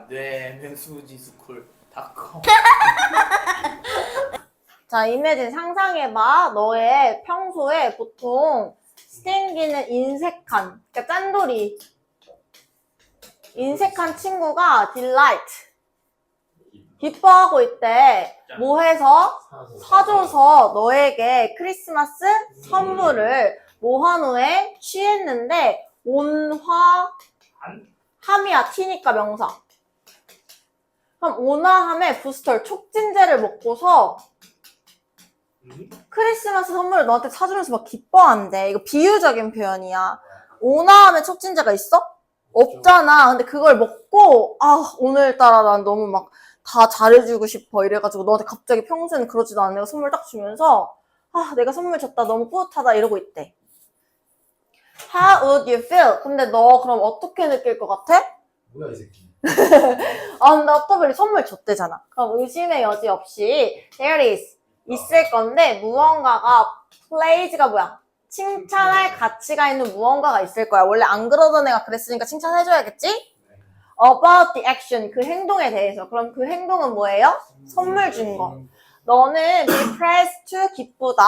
뇌는 수지스쿨닷컴. 자, 이미진 상상해봐. 너의 평소에 보통 생기는 인색한, 그러니까 짠돌이. 인색한 친구가 delight. 기뻐하고 있대. 뭐 해서? 사줘서 너에게 크리스마스 선물을 모한 후에 취했는데 온화함이야. T니까 명사. 그럼 온화함에 부스터 촉진제를 먹고서 크리스마스 선물을 너한테 사주면서 막 기뻐한대. 이거 비유적인 표현이야. 온화함에 촉진제가 있어? 없잖아. 근데 그걸 먹고 오늘따라 난 너무 막 다 잘해주고 싶어 이래가지고 너한테 갑자기 평소에는 그러지도 않은 애가 선물 딱 주면서 내가 선물 줬다 너무 뿌듯하다 이러고 있대. How would you feel? 근데 너 그럼 어떻게 느낄 것 같아? 뭐야 이 새끼. 근데 어떠블이 선물 줬대잖아. 그럼 의심의 여지 없이 there is 있을 건데 무언가가 praise가 뭐야? 칭찬할 가치가 있는 무언가가 있을 거야. 원래 안 그러던 애가 그랬으니까 칭찬해줘야겠지? About the action, 그 행동에 대해서. 그럼 그 행동은 뭐예요? 선물 준 거. 너는 be pleased to 기쁘다.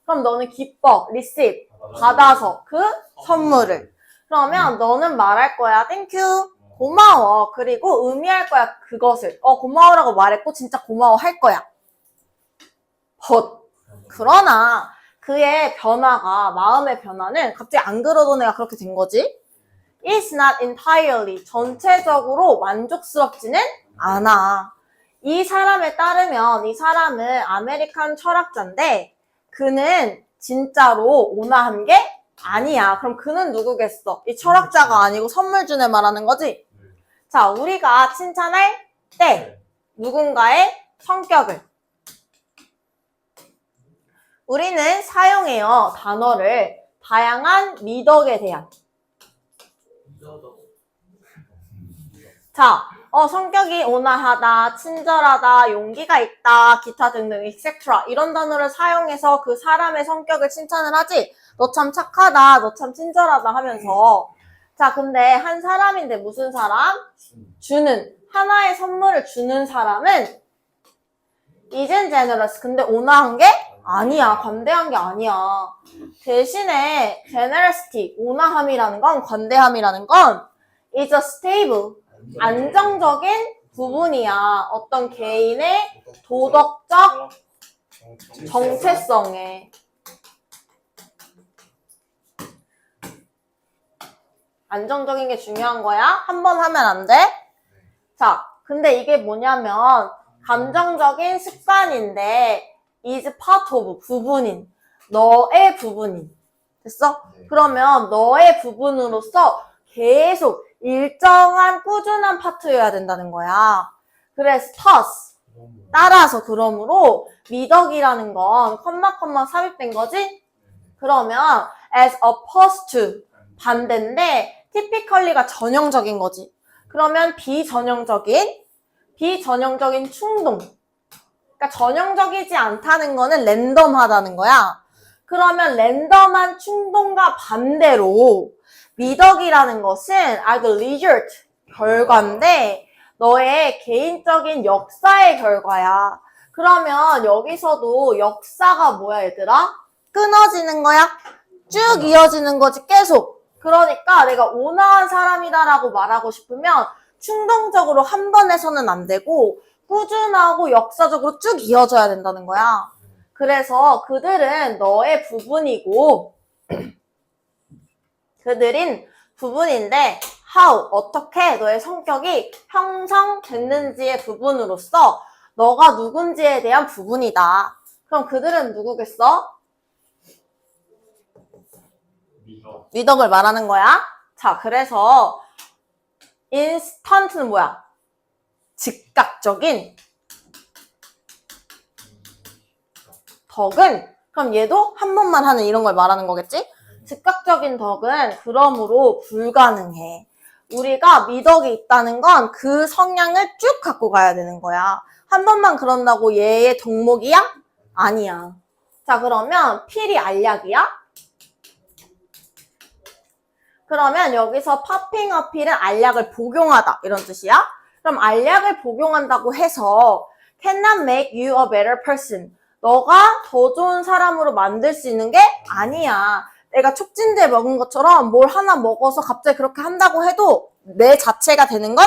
그럼 너는 기뻐, receive, 받아서 그 선물을. 그러면 너는 말할 거야. Thank you, 고마워. 그리고 의미할 거야, 그것을. 고마워라고 말했고 진짜 고마워 할 거야. But 그러나 그의 변화가, 마음의 변화는 갑자기 안 그러던 애가 그렇게 된 거지. It's not entirely, 전체적으로 만족스럽지는 않아. 이 사람에 따르면 이 사람은 아메리칸 철학자인데 그는 진짜로 온화한 게 아니야. 그럼 그는 누구겠어? 이 철학자가 아니고 선물 준 애 말하는 거지? 자, 우리가 칭찬할 때 누군가의 성격을 우리는 사용해요. 단어를 다양한 미덕에 대한. 자, 성격이 온화하다, 친절하다, 용기가 있다, 기타 등등, etc. 이런 단어를 사용해서 그 사람의 성격을 칭찬을 하지. 너 참 착하다, 너 참 친절하다 하면서. 자, 근데 한 사람인데 무슨 사람? 주는. 하나의 선물을 주는 사람은 isn't generous. 근데 온화한 게 아니야. 관대한 게 아니야. 대신에 generosity, 온화함이라는 건, 관대함이라는 건 is a stable, 안정적인 부분이야. 어떤 개인의 도덕적 정체성에. 안정적인 게 중요한 거야. 한 번 하면 안 돼. 자, 근데 이게 뭐냐면 감정적인 습관인데 is part of, 부분인. 너의 부분인. 됐어? 그러면 너의 부분으로서 계속 일정한 꾸준한 파트여야 된다는 거야. 그래서 thus, 따라서 그러므로 미덕이라는 건 컴마 삽입된 거지? 그러면 as opposed to, 반대인데 typically가 전형적인 거지. 그러면 비전형적인 충동. 그러니까 전형적이지 않다는 거는 랜덤하다는 거야. 그러면 랜덤한 충동과 반대로 미덕이라는 것은 are the result, 결과인데 너의 개인적인 역사의 결과야. 그러면 여기서도 역사가 뭐야 얘들아? 끊어지는 거야? 쭉 이어지는 거지 계속. 그러니까 내가 온화한 사람이다라고 말하고 싶으면 충동적으로 한 번 해서는 안 되고 꾸준하고 역사적으로 쭉 이어져야 된다는 거야. 그래서 그들은 너의 부분이고 그들인 부분인데 how, 어떻게 너의 성격이 형성됐는지의 부분으로서 너가 누군지에 대한 부분이다. 그럼 그들은 누구겠어? 미덕을 말하는 거야. 자, 그래서 instant는 뭐야? 즉각적인 덕은, 그럼 얘도 한 번만 하는 이런 걸 말하는 거겠지? 즉각적인 덕은 그러므로 불가능해. 우리가 미덕이 있다는 건 그 성향을 쭉 갖고 가야 되는 거야. 한 번만 그런다고 얘의 덕목이야? 아니야. 자, 그러면 필이 알약이야? 그러면 여기서 popping a pill은 알약을 복용하다 이런 뜻이야. 그럼 알약을 복용한다고 해서 cannot make you a better person. 너가 더 좋은 사람으로 만들 수 있는 게 아니야. 내가 촉진제 먹은 것처럼 뭘 하나 먹어서 갑자기 그렇게 한다고 해도 내 자체가 되는 건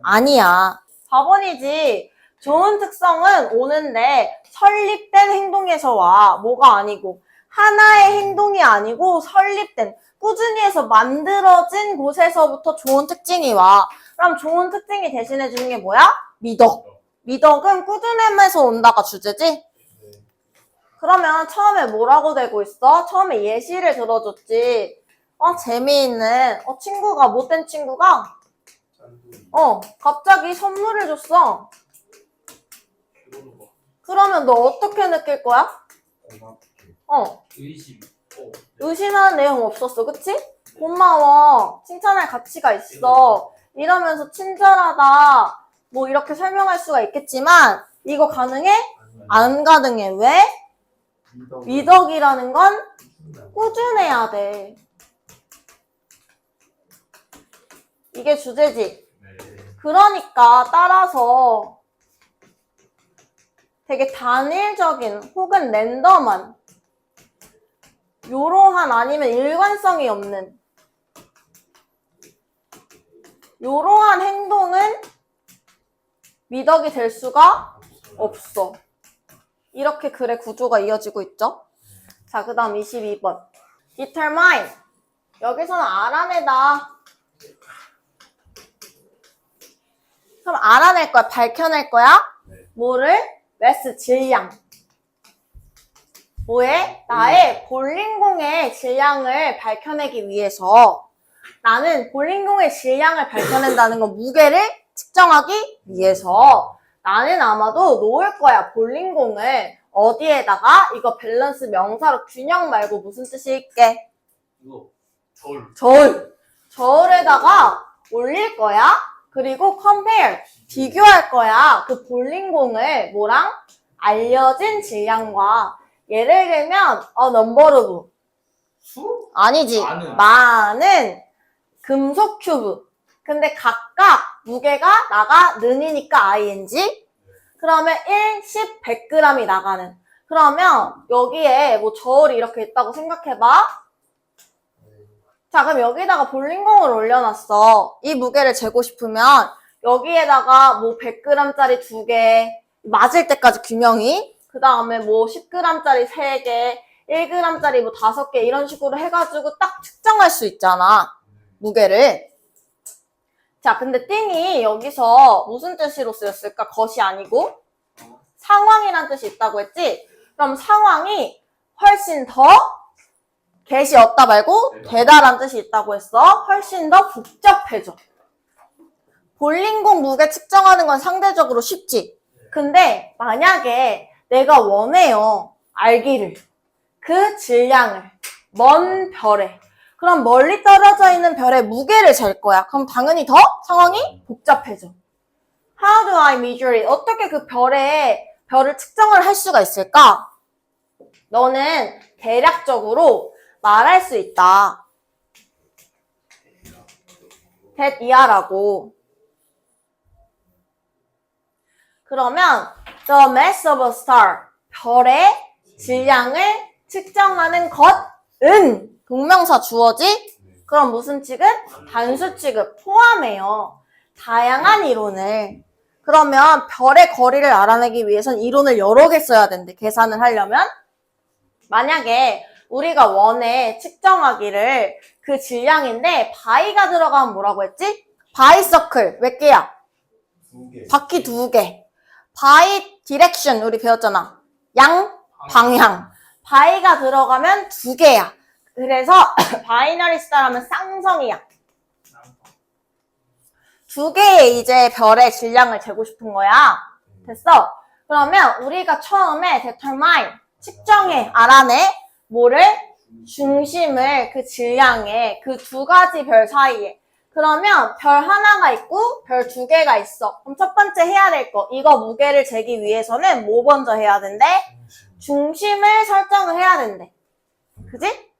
아니야. 4번이지. 좋은 특성은 오는데 설립된 행동에서 와. 뭐가 아니고. 하나의 행동이 아니고 설립된, 꾸준히 해서 만들어진 곳에서부터 좋은 특징이 와. 그럼 좋은 특징이 대신해 주는 게 뭐야? 미덕. 미덕은 꾸준함에서 온다가 주제지? 그러면 처음에 뭐라고 되고 있어? 처음에 예시를 들어줬지. 재미있는. 친구가, 못된 친구가 갑자기 선물을 줬어. 그러면 너 어떻게 느낄 거야? 의심. 의심하는 내용 없었어, 그치? 고마워. 칭찬할 가치가 있어. 이러면서 친절하다. 뭐 이렇게 설명할 수가 있겠지만 이거 가능해? 안 가능해. 왜? 미덕이라는 건 꾸준해야 돼. 이게 주제지. 그러니까 따라서 되게 단일적인 혹은 랜덤한 요러한 아니면 일관성이 없는 요러한 행동은 미덕이 될 수가 없어. 이렇게 글의 구조가 이어지고 있죠. 자, 그 다음 22번. determine. 여기서는 알아내다. 그럼 알아낼 거야? 밝혀낼 거야? 뭐를? 매스 질량. 뭐에? 나의 볼링공의 질량을 밝혀내기 위해서 나는 볼링공의 질량을 밝혀낸다는 건 무게를 측정하기 위해서 나는 아마도 놓을 거야. 볼링공을 어디에다가 이거 밸런스 명사로 균형 말고 무슨 뜻일게? 이거 저울에다가 올릴 거야. 그리고 compare 비교할 거야. 그 볼링공을 뭐랑? 알려진 질량과. 예를 들면 넘버 오브 수? 아니지. 많은 금속 큐브. 근데 각각 무게가 나가 는이니까 ing. 그러면 1, 10, 100g이 나가는. 그러면 여기에 뭐 저울이 이렇게 있다고 생각해봐. 자, 그럼 여기다가 볼링공을 올려놨어. 이 무게를 재고 싶으면 여기에다가 뭐 100g짜리 2개, 맞을 때까지 균형이. 그 다음에 뭐 10g짜리 3개, 1g짜리 뭐 5개 이런 식으로 해가지고 딱 측정할 수 있잖아. 무게를. 자, 근데 띵이 여기서 무슨 뜻으로 쓰였을까? 것이 아니고 상황이란 뜻이 있다고 했지? 그럼 상황이 훨씬 더 get이 없다 말고 되다란 뜻이 있다고 했어. 훨씬 더 복잡해져. 볼링공 무게 측정하는 건 상대적으로 쉽지. 근데 만약에 내가 원해요. 알기를. 그 질량을. 먼 별에. 그럼 멀리 떨어져 있는 별의 무게를 잴 거야. 그럼 당연히 더 상황이 복잡해져. How do I measure it? 어떻게 그 별을 측정을 할 수가 있을까? 너는 대략적으로 말할 수 있다. that 이하라고. 그러면 the mass of a star, 별의 질량을 측정하는 것은 동명사 주어지? 그럼 무슨 취급? 단수 취급 포함해요. 다양한 이론을. 그러면 별의 거리를 알아내기 위해선 이론을 여러 개 써야 된대. 계산을 하려면. 만약에 우리가 원해 측정하기를 그 질량인데 바위가 들어가면 뭐라고 했지? 바이서클 몇 개야? 2개. 바퀴 2개. 바이 디렉션 우리 배웠잖아. 양 방향. 바이가 들어가면 2개야. 그래서 바이너리 스타라면 쌍성이야. 2개의 이제 별의 질량을 재고 싶은 거야. 됐어? 그러면 우리가 처음에 determine 측정해, 알아내. 뭐를? 중심을 그 질량에 그 2가지 별 사이에. 그러면 별 하나가 있고 별 2개가 있어. 그럼 첫 번째 해야 될 거. 이거 무게를 재기 위해서는 뭐 먼저 해야 된대? 중심을 설정을 해야 된대. 그지?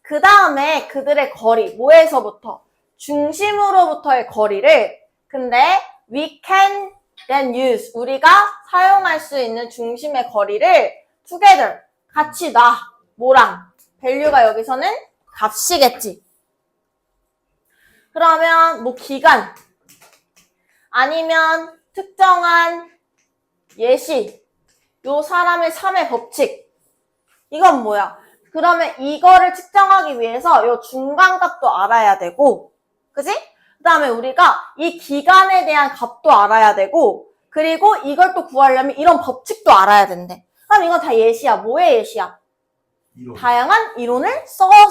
그 다음에 그들의 거리. 뭐에서부터? 중심으로부터의 거리를. 근데 we can then use. 우리가 사용할 수 있는 중심의 거리를 together. 같이 놔. 뭐랑? value가 여기서는 값이겠지. 그러면 뭐 기간 아니면 특정한 예시 요 사람의 3의 법칙 이건 뭐야? 그러면 이거를 측정하기 위해서 요 중간값도 알아야 되고 그지? 그 다음에 우리가 이 기간에 대한 값도 알아야 되고 그리고 이걸 또 구하려면 이런 법칙도 알아야 된대. 그럼 이건 다 예시야. 뭐의 예시야? 이론. 다양한 이론을 써야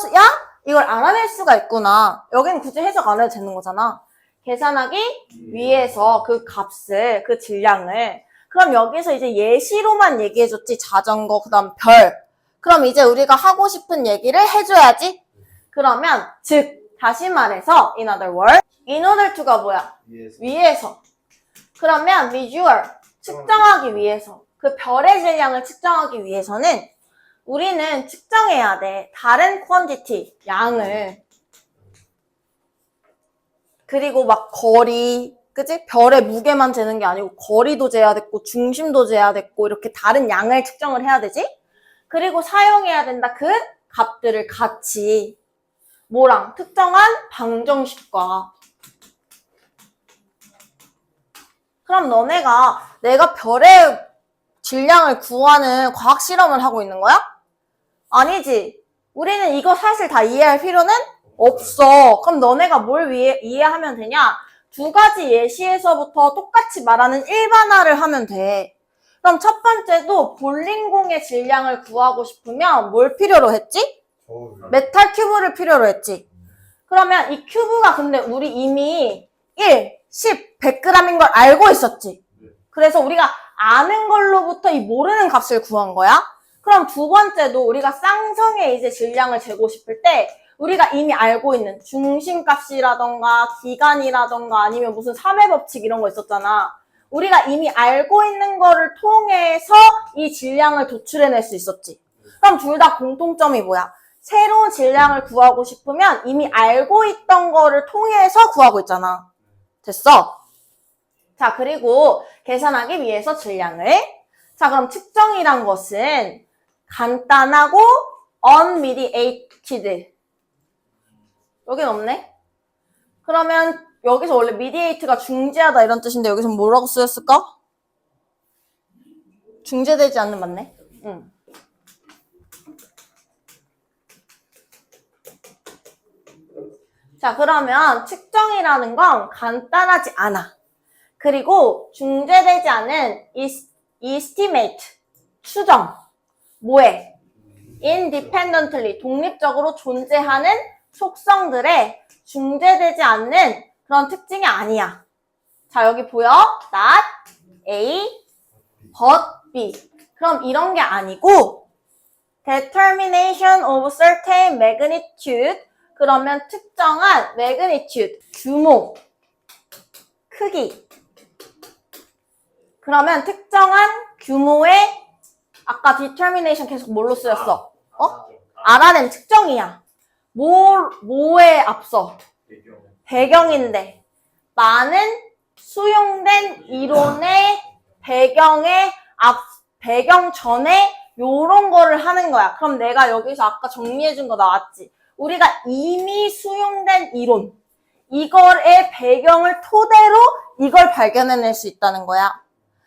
이걸 알아낼 수가 있구나. 여기는 굳이 해석 안 해도 되는 거잖아. 계산하기 위해서 그 값을, 그 질량을. 그럼 여기서 이제 예시로만 얘기해줬지. 자전거, 그 다음 별. 그럼 이제 우리가 하고 싶은 얘기를 해줘야지. 그러면 즉, 다시 말해서 in other words, in order to가 뭐야? 위에서. 그러면 measure, 측정하기 위해서. 그 별의 질량을 측정하기 위해서는 우리는 측정해야 돼. 다른 quantity, 양을. 그리고 막 거리, 그치? 별의 무게만 재는 게 아니고 거리도 재야 됐고 중심도 재야 됐고 이렇게 다른 양을 측정을 해야 되지? 그리고 사용해야 된다. 그 값들을 같이 뭐랑? 특정한 방정식과. 그럼 너네가 내가 별의 질량을 구하는 과학 실험을 하고 있는 거야? 아니지. 우리는 이거 사실 다 이해할 필요는 없어. 그럼 너네가 뭘 이해하면 되냐? 두 가지 예시에서부터 똑같이 말하는 일반화를 하면 돼. 그럼 첫 번째도 볼링공의 질량을 구하고 싶으면 뭘 필요로 했지? 메탈 큐브를 필요로 했지. 그러면 이 큐브가 근데 우리 이미 1, 10, 100g인 걸 알고 있었지. 그래서 우리가 아는 걸로부터 이 모르는 값을 구한 거야. 그럼 두 번째도 우리가 쌍성의 이제 질량을 재고 싶을 때 우리가 이미 알고 있는 중심값이라던가 기간이라던가 아니면 무슨 3의 법칙 이런 거 있었잖아. 우리가 이미 알고 있는 거를 통해서 이 질량을 도출해낼 수 있었지. 그럼 둘 다 공통점이 뭐야? 새로운 질량을 구하고 싶으면 이미 알고 있던 거를 통해서 구하고 있잖아. 됐어? 자, 그리고 계산하기 위해서 질량을. 자, 그럼 측정이란 것은 간단하고 unmediated. 여긴 없네? 그러면 여기서 원래 mediate가 중재하다 이런 뜻인데 여기서 뭐라고 쓰였을까? 중재되지 않는 맞네? 응. 자, 그러면 측정이라는 건 간단하지 않아. 그리고 중재되지 않은 estimate, 추정. 뭐해? independently, 독립적으로 존재하는 속성들에 중재되지 않는 그런 특징이 아니야. 자, 여기 보여? not A, but B. 그럼 이런 게 아니고 determination of certain magnitude. 그러면 특정한 magnitude, 규모, 크기. 그러면 특정한 규모의 아까 determination 계속 뭘로 쓰였어? 알아낸 측정이야. 뭐에 앞서? 배경인데 많은 수용된 이론의 배경 전에 요런 거를 하는 거야. 그럼 내가 여기서 아까 정리해준 거 나왔지? 우리가 이미 수용된 이론, 이거의 배경을 토대로 이걸 발견해낼 수 있다는 거야.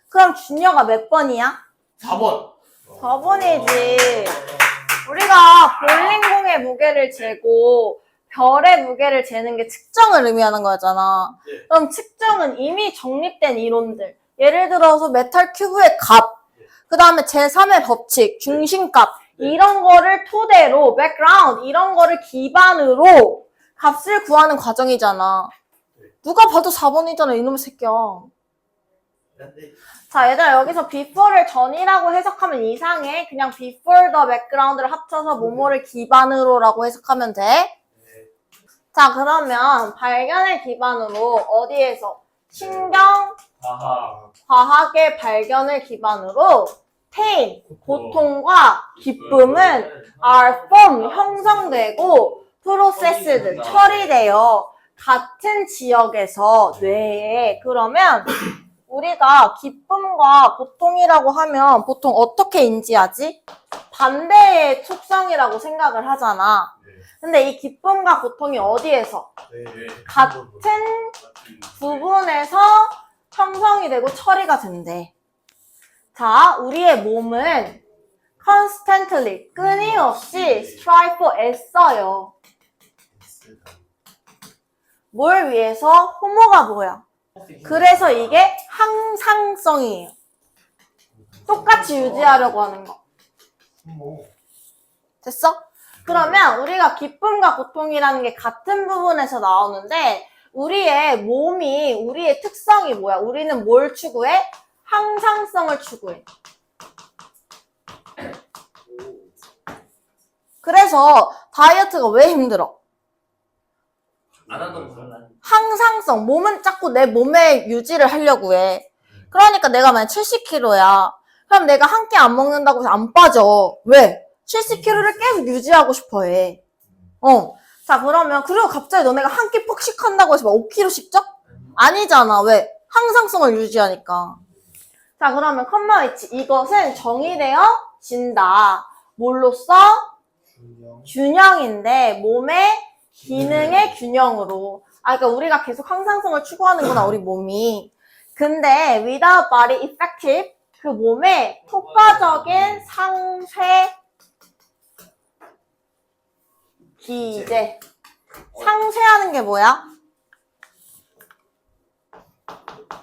그럼 준혁아 몇 번이야? 4번. 4번이지. 우리가 볼링공의 무게를 재고 별의 무게를 재는 게 측정을 의미하는 거잖아. 네. 그럼 측정은 이미 정립된 이론들. 예를 들어서 메탈 큐브의 값, 그 다음에 제3의 법칙, 중심값, 이런 거를 토대로, 백그라운드, 이런 거를 기반으로 값을 구하는 과정이잖아. 누가 봐도 4번이잖아, 이놈의 새끼야. 자, 얘들아, 여기서 before를 전이라고 해석하면 이상해. 그냥 before the background를 합쳐서 뭐뭐를 기반으로라고 해석하면 돼. 자, 그러면 발견을 기반으로 어디에서? 신경, 과학의 발견을 기반으로 pain, 고통과 기쁨은 are formed, 형성되고 processed, 처리되어 같은 지역에서 뇌에 그러면 우리가 기쁨과 고통이라고 하면 보통 어떻게 인지하지? 반대의 속성이라고 생각을 하잖아. 근데 이 기쁨과 고통이 어디에서? 같은 부분에서 형성이 되고 처리가 된대. 자, 우리의 몸은 constantly, 끊임없이 strive for 애써요. 뭘 위해서? 호모가 뭐야? 그래서 이게 항상성이에요. 똑같이 유지하려고 하는 거. 됐어? 그러면 우리가 기쁨과 고통이라는 게 같은 부분에서 나오는데 우리의 몸이, 우리의 특성이 뭐야? 우리는 뭘 추구해? 항상성을 추구해. 그래서 다이어트가 왜 힘들어? 안 하던 거. 항상성. 몸은 자꾸 내 몸에 유지를 하려고 해. 그러니까 내가 만약 70kg야. 그럼 내가 한 끼 안 먹는다고 해서 안 빠져. 왜? 70kg를 계속 유지하고 싶어 해. 자, 그러면, 그리고 갑자기 너네가 한 끼 폭식한다고 해서 막 5kg씩 쪄? 아니잖아. 왜? 항상성을 유지하니까. 자, 그러면 컴마 위치. 이것은 정의되어진다. 뭘로써? 균형인데, 몸의 기능의 균형으로. 그러니까 우리가 계속 항상성을 추구하는구나, 우리 몸이. 근데, without body effective, 그 몸의 효과적인 상쇄 기제. 상쇄하는 게 뭐야?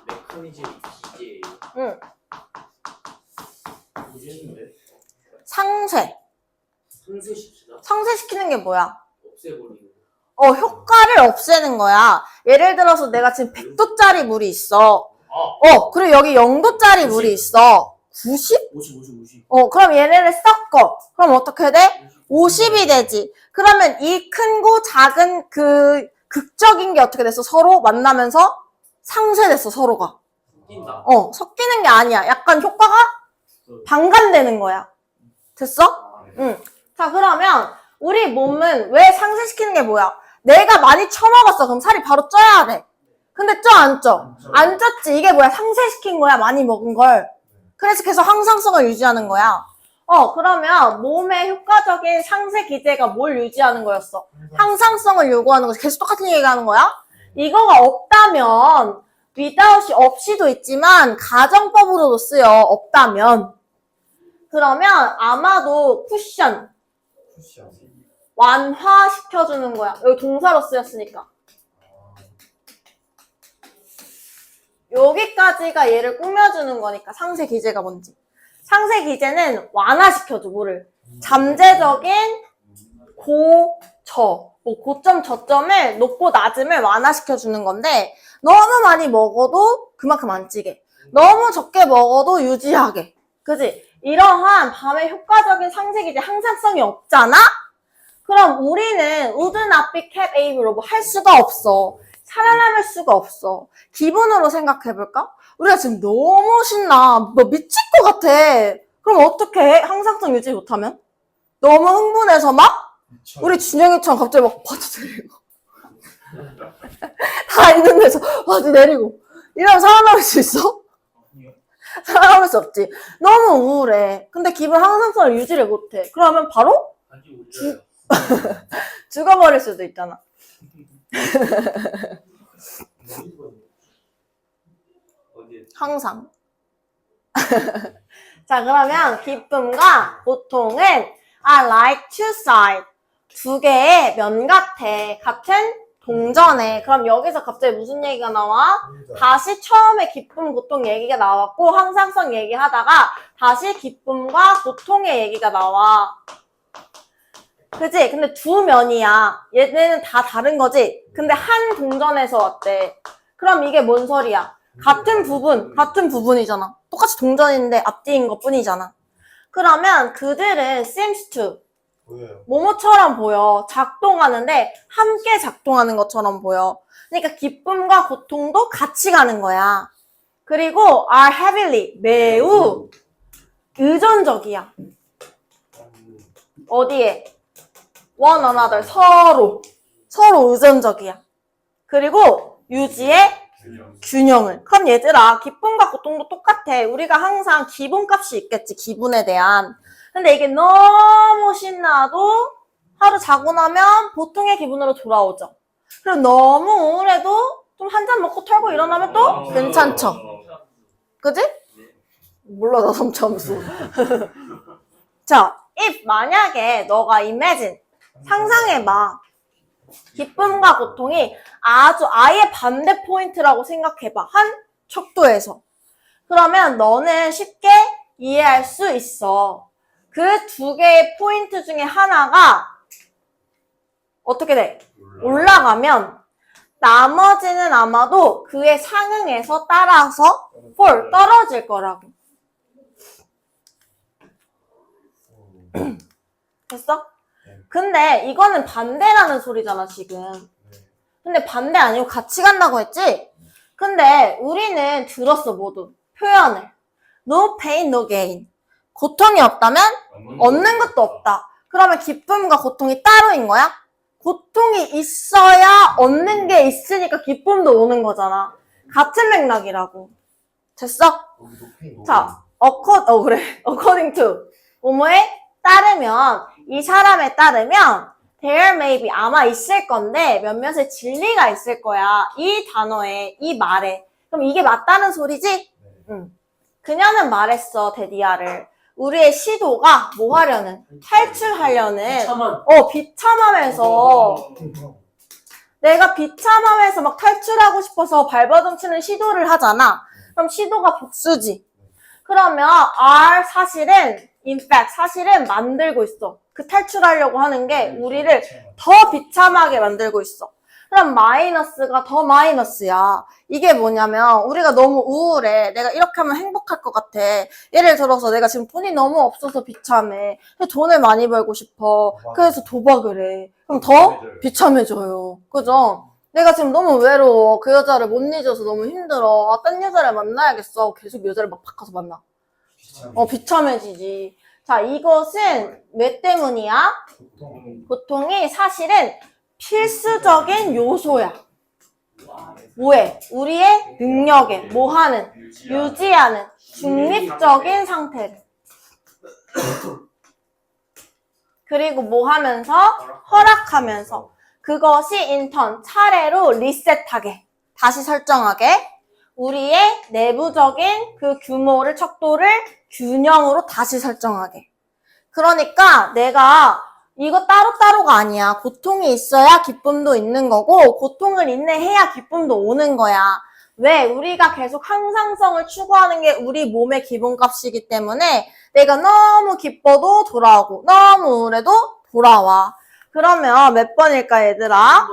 메커니즘 기제예요. 응. 모르겠는데. 상쇄. 상쇄시키다. 상쇄시키는 게 뭐야? 없애버리는. 효과를 없애는 거야. 예를 들어서 내가 지금 100도짜리 물이 있어. 그리고 여기 0도짜리 물이 있어. 90? 50. 그럼 얘네를 섞어. 그럼 어떻게 돼? 50이 되지. 그러면 이 크고 작은 그 극적인 게 어떻게 됐어? 서로 만나면서 상쇄됐어, 서로가. 섞인다. 섞이는 게 아니야. 약간 효과가 반감되는 거야. 됐어? 응. 자, 그러면 우리 몸은 왜 상쇄시키는 게 뭐야? 내가 많이 처먹었어. 그럼 살이 바로 쪄야 돼. 근데 쪄, 안 쪄? 안 쪘지. 이게 뭐야? 상쇄시킨 거야, 많이 먹은 걸. 그래서 계속 항상성을 유지하는 거야. 그러면 몸의 효과적인 상쇄 기제가 뭘 유지하는 거였어? 항상성을 요구하는 거지. 계속 똑같은 얘기하는 거야? 이거가 없다면, without이 없이도 있지만, 가정법으로도 쓰여. 없다면. 그러면 아마도 쿠션. 완화시켜주는 거야. 여기 동사로 쓰였으니까. 여기까지가 얘를 꾸며주는 거니까 상쇄 기제가 뭔지. 상쇄 기제는 완화시켜줘. 뭐를? 잠재적인 고점 저점을 높고 낮음을 완화시켜주는 건데 너무 많이 먹어도 그만큼 안 찌게. 너무 적게 먹어도 유지하게. 그지? 이러한 밤의 효과적인 상쇄 기제 항상성이 없잖아? 그럼 우리는 would not be kept able 뭐 할 수가 없어. 살아남을 수가 없어. 기분으로 생각해볼까? 우리가 지금 너무 신나. 뭐 미칠 것 같아. 그럼 어떻게 해? 항상성 유지 못하면? 너무 흥분해서 막? 우리 준영이처럼 갑자기 막 바지 내리고. 다 있는 데서 바지 내리고. 이러면 살아남을 수 있어? 살아남을 수 없지. 너무 우울해. 근데 기분 항상성을 유지를 못해. 그러면 바로? 죽어버릴 수도 있잖아. 항상. 자, 그러면 기쁨과 고통은 are like two sides. 두 개의 면 같아. 같은 동전에. 그럼 여기서 갑자기 무슨 얘기가 나와? 다시 처음에 기쁨, 고통 얘기가 나왔고 항상성 얘기하다가 다시 기쁨과 고통의 얘기가 나와. 그치? 근데 두 면이야. 얘네는 다 다른 거지? 근데 한 동전에서 왔대. 그럼 이게 뭔 소리야? 같은 부분이잖아. 똑같이 동전인데 앞뒤인 것 뿐이잖아. 그러면 그들은 seems to 뭐뭐처럼 보여. 작동하는데 함께 작동하는 것처럼 보여. 그러니까 기쁨과 고통도 같이 가는 거야. 그리고 are heavily 매우 의존적이야. 어디에? one another 서로 의존적이야. 그리고 유지의 균형을. 그럼 얘들아, 기쁨과 고통도 똑같아. 우리가 항상 기분값이 있겠지, 기분에 대한. 근데 이게 너무 신나도 하루 자고 나면 보통의 기분으로 돌아오죠. 그리고 너무 우울해도 좀 한 잔 먹고 털고 일어나면 또 괜찮죠. 그지? 몰라, 나 삼참수. 자, if 만약에 너가 imagine, 상상해봐. 기쁨과 고통이 아예 반대 포인트라고 생각해봐. 한 척도에서. 그러면 너는 쉽게 이해할 수 있어. 그 두 개의 포인트 중에 하나가 어떻게 돼? 올라가면 나머지는 아마도 그에 상응해서 따라서 fall, 떨어질 거라고. 됐어? 근데 이거는 반대라는 소리잖아, 지금. 근데 반대 아니고 같이 간다고 했지? 근데 우리는 들었어, 모두. 표현을. No pain, no gain. 고통이 없다면 얻는 것도 없다. 그러면 기쁨과 고통이 따로인 거야? 고통이 있어야 얻는 게 있으니까 기쁨도 오는 거잖아. 같은 맥락이라고. 됐어? 자, according to. 뭐뭐에 따르면, 이 사람에 따르면, there may be, 아마 있을 건데, 몇몇의 진리가 있을 거야. 이 단어에, 이 말에. 그럼 이게 맞다는 소리지? 응. 그녀는 말했어, 데디아를. 우리의 시도가 뭐 하려는? 탈출하려는. 비참함에서. 내가 비참함에서 막 탈출하고 싶어서 발버둥 치는 시도를 하잖아. 그럼 시도가 복수지. 그러면 are 사실은 in fact 사실은 만들고 있어. 그 탈출하려고 하는 게 우리를 더 비참하게 만들고 있어. 그럼 마이너스가 더 마이너스야. 이게 뭐냐면 우리가 너무 우울해. 내가 이렇게 하면 행복할 것 같아. 예를 들어서 내가 지금 돈이 너무 없어서 비참해. 돈을 많이 벌고 싶어. 그래서 도박을 해. 그럼 더 비참해져요. 그죠? 내가 지금 너무 외로워. 그 여자를 못 잊어서 너무 힘들어. 아, 딴 여자를 만나야겠어. 계속 여자를 막 바꿔서 만나. 비참해지지. 자, 이것은 왜 때문이야? 고통이 사실은 필수적인 요소야. 뭐해? 우리의 능력에, 뭐 하는? 유지하는 중립적인 상태를. 그리고 뭐 하면서? 허락하면서. 그것이 인턴 차례로 리셋하게, 다시 설정하게, 우리의 내부적인 그 규모를, 척도를 균형으로 다시 설정하게. 그러니까 내가 이거 따로따로가 아니야. 고통이 있어야 기쁨도 있는 거고, 고통을 인내해야 기쁨도 오는 거야. 왜? 우리가 계속 항상성을 추구하는 게 우리 몸의 기본값이기 때문에 내가 너무 기뻐도 돌아오고, 너무 우울해도 돌아와. 그러면 몇 번일까, 얘들아?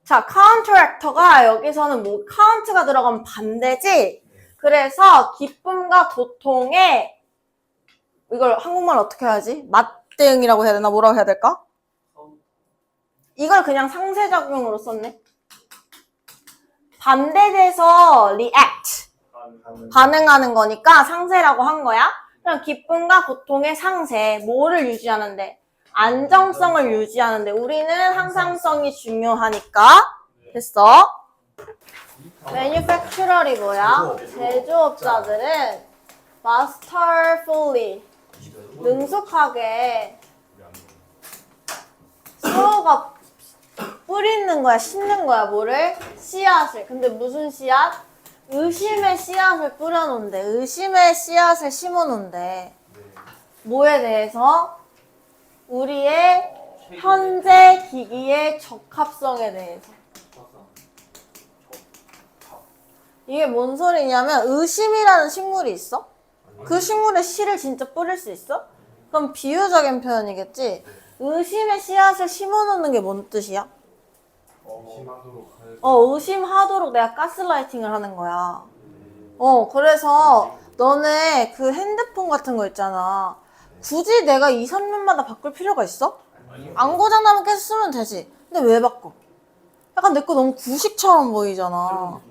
자, counteract가 여기서는 뭐, count가 들어가면 반대지? 그래서 기쁨과 고통의 이걸 한국말 어떻게 해야지? 맞대응이라고 해야 되나? 뭐라고 해야 될까? 이걸 그냥 상세작용으로 썼네. 반대돼서 react. 반응하는 거니까 상세라고 한 거야. 그냥 기쁨과 고통의 상세. 뭐를 유지하는데? 안정성을 유지하는데. 우리는 항상성이 중요하니까. 됐어? manufacturer이 뭐야? 제조업자들은 masterfully. 능숙하게 수호가 뿌리는 거야, 심는 거야, 뭐를? 씨앗을. 근데 무슨 씨앗? 의심의 씨앗을 뿌려놓은대. 의심의 씨앗을 심어놓은대. 뭐에 대해서? 우리의 현재 기기의 적합성에 대해서. 이게 뭔 소리냐면 의심이라는 식물이 있어? 그 식물에 씨를 진짜 뿌릴 수 있어? 그럼 비유적인 표현이겠지? 의심의 씨앗을 심어놓는 게 뭔 뜻이야? 의심하도록 내가 가스라이팅을 하는 거야. 그래서 너네 그 핸드폰 같은 거 있잖아. 굳이 내가 2, 3년마다 바꿀 필요가 있어? 안 고장나면 계속 쓰면 되지. 근데 왜 바꿔? 약간 내 거 너무 구식처럼 보이잖아.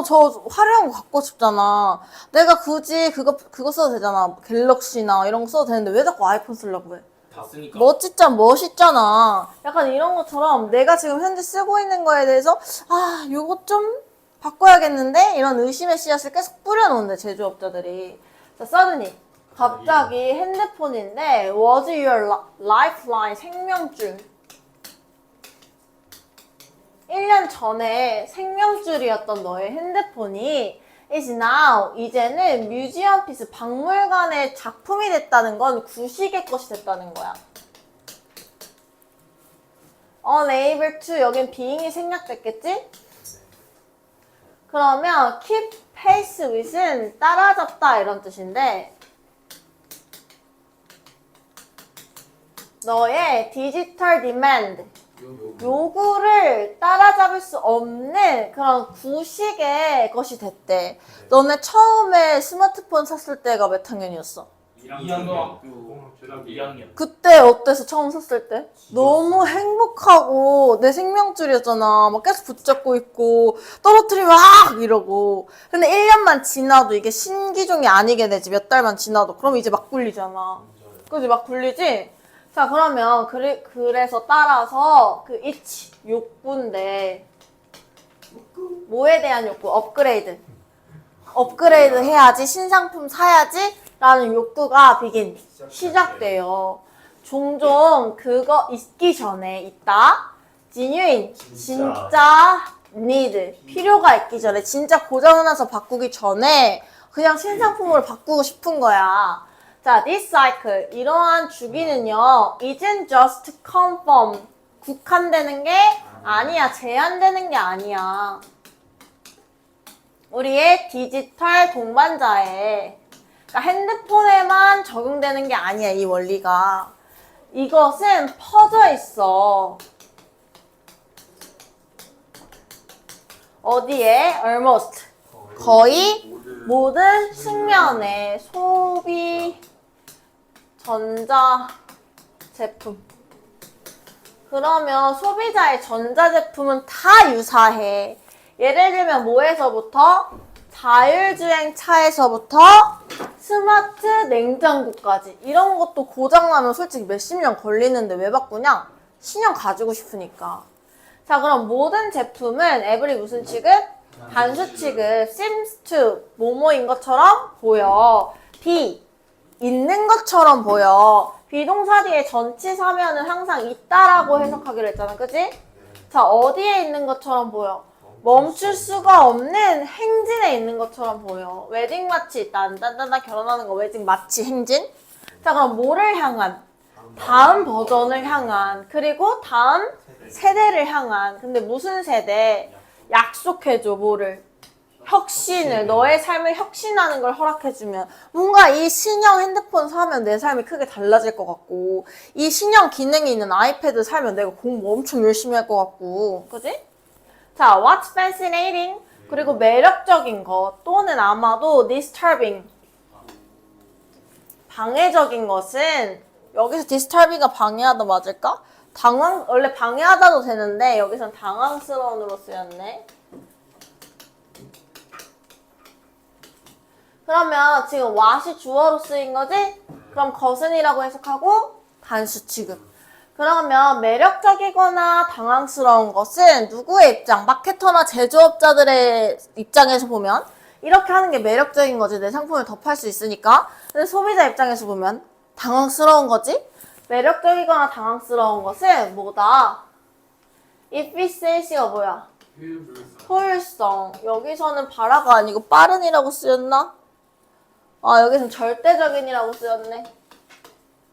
저 화려한 거 갖고 싶잖아. 내가 굳이 그거 써도 되잖아. 갤럭시나 이런 거 써도 되는데 왜 자꾸 아이폰 쓰려고 해? 다 쓰니까. 멋있잖아. 약간 이런 것처럼 내가 지금 현재 쓰고 있는 거에 대해서 아, 요거 좀 바꿔야겠는데? 이런 의심의 씨앗을 계속 뿌려놓는데, 제조업자들이. 자, 서든이. 갑자기 핸드폰인데 was your lifeline, 생명줄. 1년 전에 생명줄이었던 너의 핸드폰이 is now, 이제는 뮤지엄 피스, 박물관의 작품이 됐다는 건 구식의 것이 됐다는 거야. unable to, 여긴 being이 생략됐겠지? 그러면 keep pace with은 따라잡다 이런 뜻인데 너의 디지털 디맨드, 요구를 따라잡을 수 없는 그런 구식의 것이 됐대. 너네 처음에 스마트폰 샀을 때가 몇 학년이었어? 2학년. 그때 어땠어? 처음 샀을 때? 너무 행복하고 내 생명줄이었잖아. 막 계속 붙잡고 있고 떨어뜨리면 막 이러고. 근데 1년만 지나도 이게 신기종이 아니게 되지. 몇 달만 지나도. 그럼 이제 막 굴리잖아. 그지? 막 굴리지? 자, 그러면 그래서 따라서 그 itch, 욕구인데 뭐에 대한 욕구? 업그레이드 해야지, 신상품 사야지 라는 욕구가 begin, 시작돼요. 종종 그거 있기 전에 있다. genuine, 진짜 need, 필요가 있기 전에, 진짜 고장나서 바꾸기 전에 그냥 신상품으로 바꾸고 싶은 거야. 자, this cycle, 이러한 주기는요, isn't just conform, 국한되는 게 아니야, 제한되는 게 아니야. 우리의 디지털 동반자에, 그러니까 핸드폰에만 적용되는 게 아니야, 이 원리가. 이것은 퍼져 있어. 어디에? almost. 거의 모든 측면에 소비, 전자 제품. 그러면 소비자의 전자 제품은 다 유사해. 예를 들면 뭐에서부터? 자율주행 차에서부터 스마트 냉장고까지. 이런 것도 고장나면 솔직히 몇십 년 걸리는데 왜 바꾸냐? 신형 가지고 싶으니까. 자, 그럼 모든 제품은 every 무슨 취급? 단수 취급. seems to 뭐뭐인 것처럼 보여. be 있는 것처럼 보여. 비동사 뒤에 전치사면은 항상 있다라고 해석하기로 했잖아. 그지? 자, 어디에 있는 것처럼 보여? 멈출 수가 없는 행진에 있는 것처럼 보여. 웨딩 마치, 딴딴딴딴 결혼하는 거 웨딩 마치 행진? 자, 그럼 뭐를 향한? 다음 버전을 향한, 그리고 다음 세대를 향한. 근데 무슨 세대? 약속해줘, 뭐를? 혁신을, 너의 삶을 혁신하는 걸 허락해주면 뭔가 이 신형 핸드폰 사면 내 삶이 크게 달라질 것 같고, 이 신형 기능이 있는 아이패드 사면 내가 공부 엄청 열심히 할 것 같고, 그지? 자, what's fascinating? 그리고 매력적인 것 또는 아마도 disturbing, 방해적인 것은, 여기서 disturbing가 방해하다 맞을까? 원래 방해하다도 되는데 여기선 당황스러운으로 쓰였네. 그러면 지금 what이 주어로 쓰인 거지? 그럼 것은이라고 해석하고 단수 취급. 그러면 매력적이거나 당황스러운 것은 누구의 입장? 마케터나 제조업자들의 입장에서 보면 이렇게 하는 게 매력적인 거지. 내 상품을 더 팔 수 있으니까. 근데 소비자 입장에서 보면 당황스러운 거지? 매력적이거나 당황스러운 것은 뭐다? efficiency가 뭐야? 효율성. 여기서는 발화가 아니고 빠른이라고 쓰였나? 아, 여기서는 절대적인이라고 쓰였네.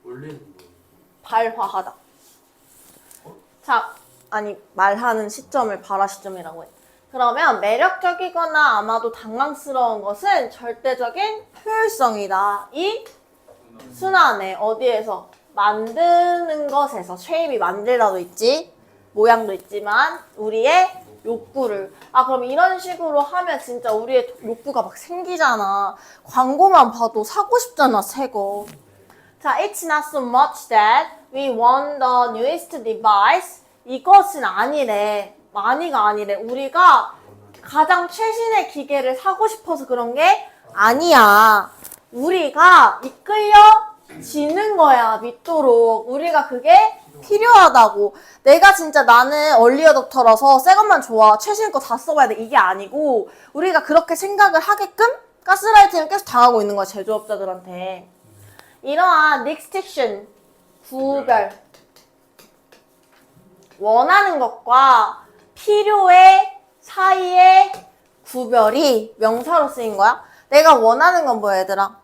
원래는 뭐? 발화하다. 자, 아니, 말하는 시점을 발화 시점이라고 해. 그러면 매력적이거나 아마도 당황스러운 것은 절대적인 효율성이다. 이 순환에 어디에서? 만드는 것에서. 쉐입이 만들다도 있지, 모양도 있지만 우리의 욕구를. 아, 그럼 이런 식으로 하면 진짜 우리의 욕구가 막 생기잖아. 광고만 봐도 사고 싶잖아, 새 거. 자, it's not so much that we want the newest device. 이것은 아니래. 많이가 아니래. 우리가 가장 최신의 기계를 사고 싶어서 그런 게 아니야. 우리가 이끌려 지는 거야, 믿도록. 우리가 그게 필요하다고. 내가 진짜 나는 얼리어답터라서 새 것만 좋아. 최신 거 다 써봐야 돼. 이게 아니고 우리가 그렇게 생각을 하게끔 가스라이팅을 계속 당하고 있는 거야, 제조업자들한테. 이러한 딕스틱션, 구별. 원하는 것과 필요의 사이의 구별이 명사로 쓰인 거야. 내가 원하는 건 뭐야, 얘들아?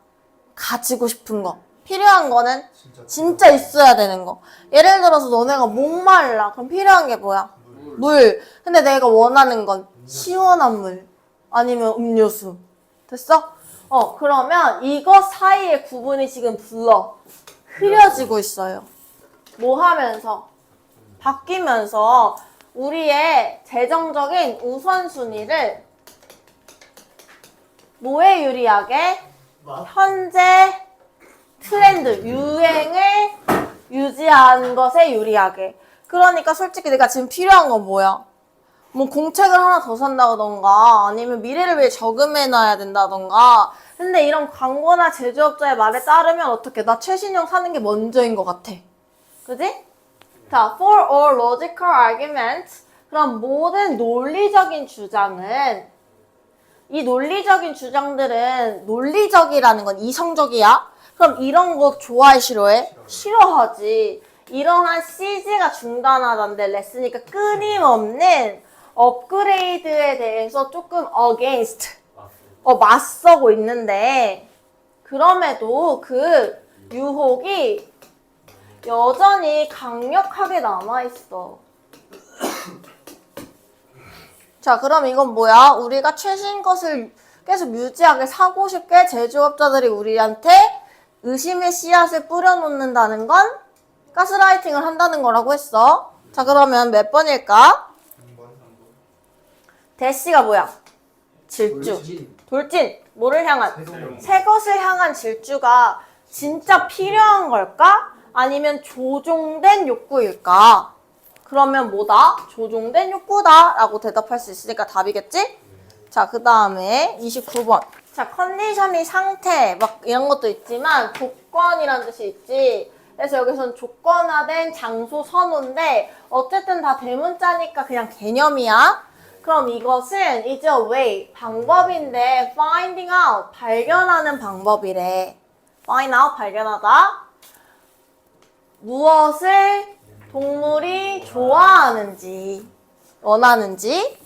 가지고 싶은 거. 필요한 거는 진짜 있어야 되는 거. 예를 들어서 너네가 목말라. 그럼 필요한 게 뭐야? 물. 근데 내가 원하는 건 시원한 물. 아니면 음료수. 됐어? 그러면 이거 사이의 구분이 지금 흐려지고 있어요. 뭐 하면서? 바뀌면서 우리의 재정적인 우선순위를 뭐에 유리하게? 현재 트렌드, 유행을 유지한 것에 유리하게. 그러니까 솔직히 내가 지금 필요한 건 뭐야? 뭐 공책을 하나 더 산다던가 아니면 미래를 위해 저금해놔야 된다던가. 근데 이런 광고나 제조업자의 말에 따르면 어떻게? 나 최신형 사는 게 먼저인 것 같아. 그지? 자, for all logical arguments. 그럼 모든 논리적인 주장은, 이 논리적인 주장들은 논리적이라는 건 이성적이야? 그럼 이런 거 좋아해, 싫어해? 싫어하지. 이러한 CG가 중단하던데 레슨이니까 끊임없는 업그레이드에 대해서 조금 against, 맞서고 있는데 그럼에도 그 유혹이 여전히 강력하게 남아있어. 자, 그럼 이건 뭐야? 우리가 최신 것을 계속 유지하게 사고 싶게 제조업자들이 우리한테 의심의 씨앗을 뿌려놓는다는 건 가스라이팅을 한다는 거라고 했어. 자, 그러면 몇 번일까? 대시가 뭐야? 질주. 돌진. 뭐를 향한? 새 것을 향한 질주가 진짜 필요한 걸까? 아니면 조종된 욕구일까? 그러면 뭐다? 조종된 욕구다 라고 대답할 수 있으니까 답이겠지? 자, 그 다음에 29번. 자, 컨디션이 상태 막 이런 것도 있지만 조건이라는 뜻이 있지. 그래서 여기서는 조건화된 장소 선호인데 어쨌든 다 대문자니까 그냥 개념이야. 그럼 이것은 is a way, 방법인데 finding out, 발견하는 방법이래. find out, 발견하다. 무엇을 동물이 좋아하는지, 원하는지.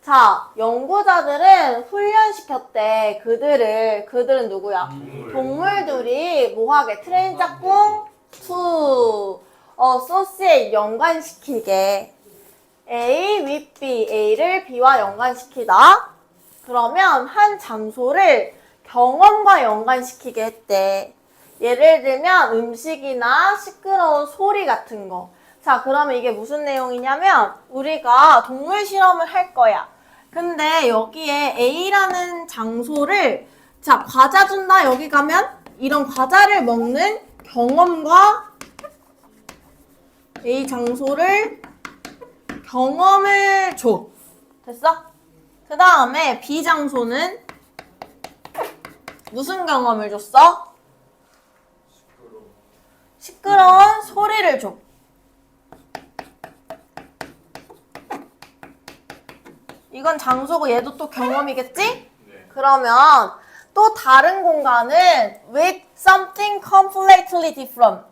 자, 연구자들은 훈련시켰대. 그들은 누구야? 동물들이 뭐하게? 트레인 짝꿍 to associate, 연관시키게. A with B, A를 B와 연관시키다. 그러면 한 장소를 경험과 연관시키게 했대. 예를 들면 음식이나 시끄러운 소리 같은 거. 자, 그러면 이게 무슨 내용이냐면 우리가 동물 실험을 할 거야. 근데 여기에 A라는 장소를, 자, 과자 준다. 여기 가면 이런 과자를 먹는 경험과 A 장소를 경험을 줘. 됐어? 그 다음에 B 장소는 무슨 경험을 줬어? 시끄러운 소리를 줘. 이건 장소고 얘도 또 경험이겠지? 네. 그러면 또 다른 공간은 with something completely different.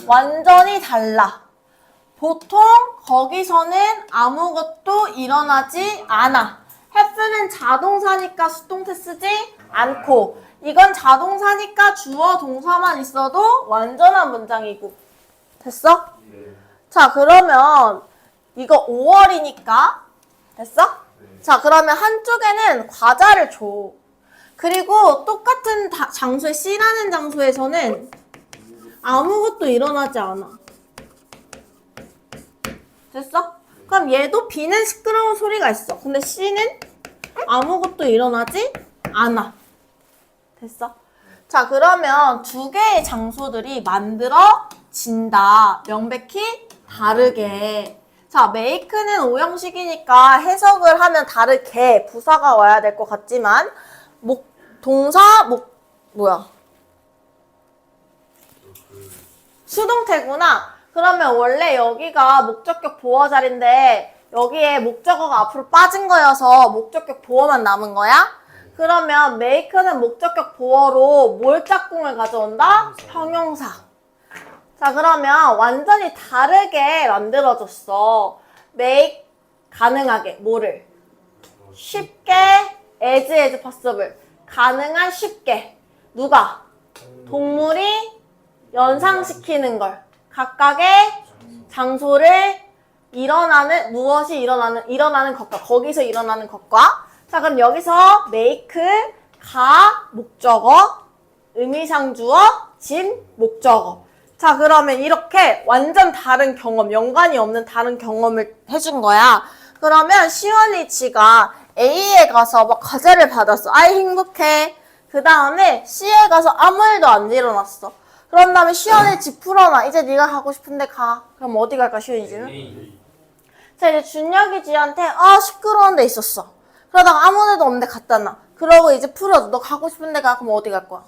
완전히 달라. 보통 거기서는 아무것도 일어나지 않아. have는 자동사니까 수동태 쓰지 않고, 이건 자동사니까 주어 동사만 있어도 완전한 문장이고. 됐어? 네. 자, 그러면 이거 5월이니까 됐어? 네. 자, 그러면 한쪽에는 과자를 줘. 그리고 똑같은 장소에 C라는 장소에서는 아무것도 일어나지 않아. 됐어? 그럼 얘도 B는 시끄러운 소리가 있어. 근데 C는 아무것도 일어나지 않아. 됐어? 자, 그러면 두 개의 장소들이 만들어진다. 명백히 다르게. 자, make는 오형식이니까 해석을 하면 다르게 부사가 와야 될 것 같지만 수동태구나. 그러면 원래 여기가 목적격 보어 자리인데 여기에 목적어가 앞으로 빠진 거여서 목적격 보어만 남은 거야? 그러면 make는 목적격 보어로 뭘 짝꿍을 가져온다? 형용사. 자, 그러면 완전히 다르게 만들어졌어. make 가능하게 뭐를? 쉽게 as possible. 가능한 쉽게. 누가? 동물이 연상시키는 걸. 각각의 장소를 무엇이 일어나는 것과, 거기서 일어나는 것과. 자, 그럼 여기서 make, 가, 목적어, 의미상주어, 진, 목적어. 자, 그러면 이렇게 완전 다른 경험, 연관이 없는 다른 경험을 해준 거야. 그러면 시원이 지가 A에 가서 막 과제를 받았어. 아이 행복해. 그 다음에 C에 가서 아무 일도 안 일어났어. 그런 다음에 시원이 지 풀어놔. 이제 네가 가고 싶은데 가. 그럼 어디 갈까, 시원이지는? 자, 이제 준혁이 지한테 시끄러운 데 있었어. 그러다가 아무 데도 없는데 갔다 놔. 그러고 이제 풀어줘. 너 가고 싶은데 가. 그럼 어디 갈 거야?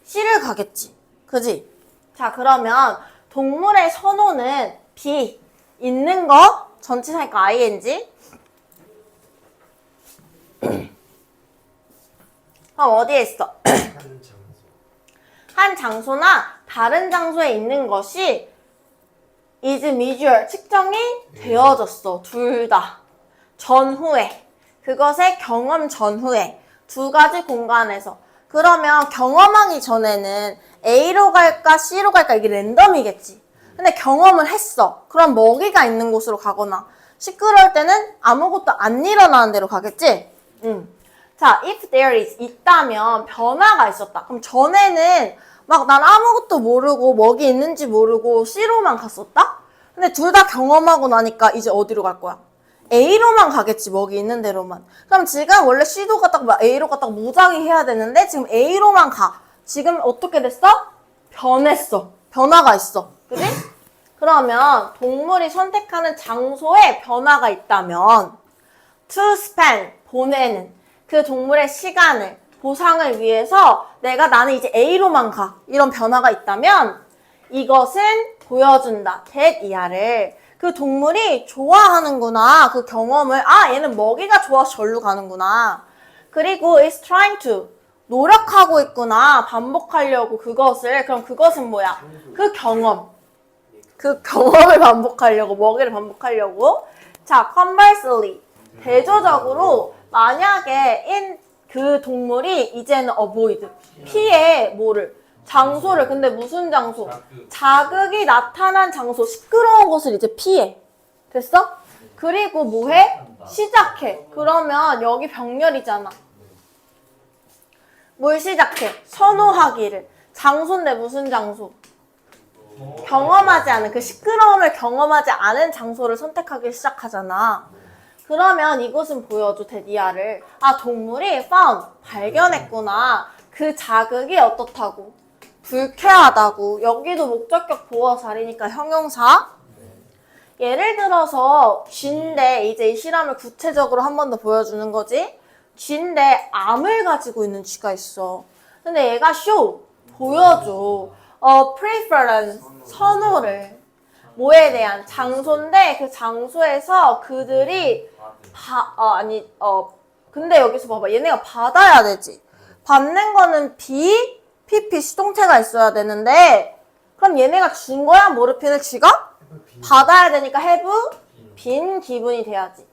C를 가겠지. 그지? 자, 그러면 동물의 선호는 be. 있는 거, 전치사니까 ing. 그럼 어디에 있어? 한 장소나 다른 장소에 있는 것이 is measured, 측정이 되어졌어. 둘 다. 전후에. 그것의 경험 전후에. 두 가지 공간에서. 그러면 경험하기 전에는 A로 갈까 C로 갈까 이게 랜덤이겠지. 근데 경험을 했어. 그럼 먹이가 있는 곳으로 가거나 시끄러울 때는 아무것도 안 일어나는 데로 가겠지? 자, if there is 있다면 변화가 있었다. 그럼 전에는 막 난 아무것도 모르고 먹이 있는지 모르고 C로만 갔었다? 근데 둘 다 경험하고 나니까 이제 어디로 갈 거야? A로만 가겠지, 먹이 있는 데로만. 그럼 지금 원래 C로 갔다가 A로 갔다가 무작위 해야 되는데 지금 A로만 가. 지금 어떻게 됐어? 변했어. 변화가 있어. 그지? 그러면 동물이 선택하는 장소에 변화가 있다면 to spend, 보내는 그 동물의 시간을, 보상을 위해서 나는 이제 A로만 가. 이런 변화가 있다면 이것은 보여준다. that 이하를. 그 동물이 좋아하는구나. 그 경험을. 얘는 먹이가 좋아서 절로 가는구나. 그리고 is trying to. 노력하고 있구나. 반복하려고 그것을. 그럼 그것은 뭐야? 그 경험. 그 경험을 반복하려고. 먹이를 반복하려고. 자, conversely. 대조적으로 만약에 그 동물이 이제는 avoid. 피해 뭐를? 장소를. 근데 무슨 장소? 자극이 나타난 장소. 시끄러운 곳을 이제 피해. 됐어? 그리고 뭐해? 시작해. 그러면 여기 병렬이잖아. 뭘 시작해? 선호하기를. 장소인데 무슨 장소? 경험하지 않은, 그 시끄러움을 경험하지 않은 장소를 선택하기 시작하잖아. 그러면 이것은 보여줘, 데디아를. 동물이 found, 발견했구나. 그 자극이 어떻다고? 불쾌하다고. 여기도 목적격 보어 자리니까 형용사. 예를 들어서 쥐인데 이제 이 실험을 구체적으로 한 번 더 보여주는 거지. 쥐인데 암을 가지고 있는 쥐가 있어. 근데 얘가 show, 보여줘. preference, 선호를. 뭐에 대한? 장소인데 그 장소에서 그들이 근데 여기서 봐봐. 얘네가 받아야 되지. 받는 거는 be, pp, 수동태가 있어야 되는데 그럼 얘네가 준 거야? 모르핀을 쥐가? 받아야 되니까 have been 기분이 돼야지.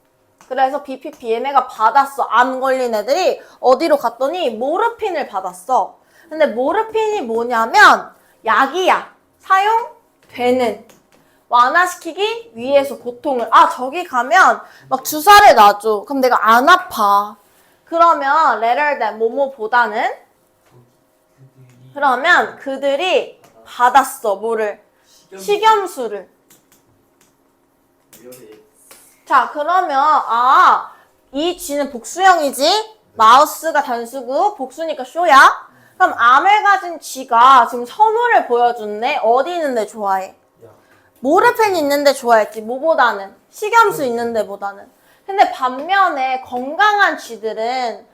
그래서 BPP 얘네가 받았어. 암 걸린 애들이 어디로 갔더니 모르핀을 받았어. 근데 모르핀이 뭐냐면 약이야. 사용되는. 완화시키기 위해서 고통을. 저기 가면 막 주사를 놔줘. 그럼 내가 안 아파. 그러면 rather than 뭐뭐보다는 그러면 그들이 받았어. 뭐를? 식염수를. 자, 그러면 이 쥐는 복수형이지? 마우스가 단수고 복수니까 쇼야? 그럼 암을 가진 쥐가 지금 선호를 보여줬네. 어디 있는데 좋아해? 모르핀 있는데 좋아했지. 뭐보다는? 식염수 있는데 보다는. 근데 반면에 건강한 쥐들은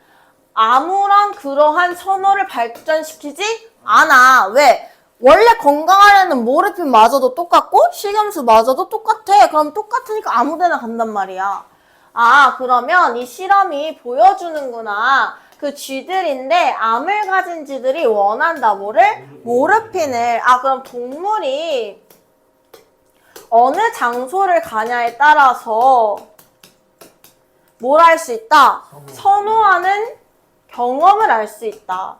아무런 그러한 선호를 발전시키지 않아. 왜? 원래 건강하려는 모르핀마저도 똑같고 식염수마저도 똑같아. 그럼 똑같으니까 아무데나 간단 말이야. 아, 그러면 이 실험이 보여주는구나. 그 쥐들인데 암을 가진 쥐들이 원한다. 뭐를? 모르핀을. 아, 그럼 동물이 어느 장소를 가냐에 따라서 뭘 할 수 있다? 선호하는 경험을 알 수 있다.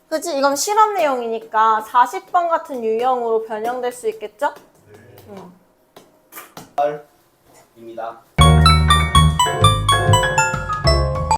그치? 이건 실험 내용이니까 40번 같은 유형으로 변형될 수 있겠죠? 네. 응. 입니다.